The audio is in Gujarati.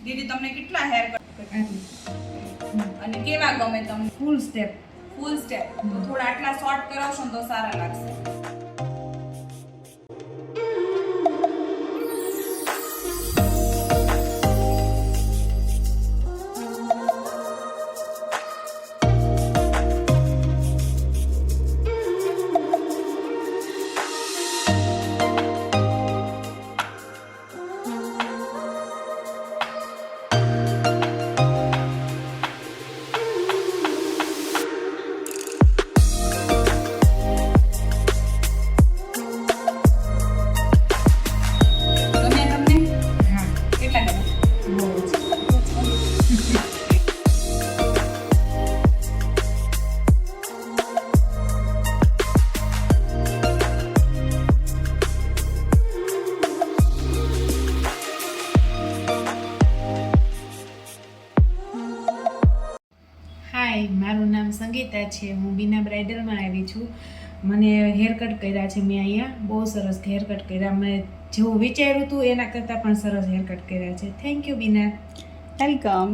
દીદી તમને કેટલા હેર કટ અને કેવા ગમે તમને? ફૂલ સ્ટેપ. ફૂલ સ્ટેપ. તો થોડા આટલા શોર્ટ કરાવશો ને તો સારા લાગશે. હાય, મારું નામ સંગીતા છે. હું બીના બ્રાઇડલમાં આવી છું. મને હેર કટ કર્યા છે મેં અહીંયા. બહુ સરસ હેર કટ કર્યા. મેં જેવું વિચાર્યું હતું એના કરતાં પણ સરસ હેર કટ કર્યા છે. Thank you Bina. વેલકમ.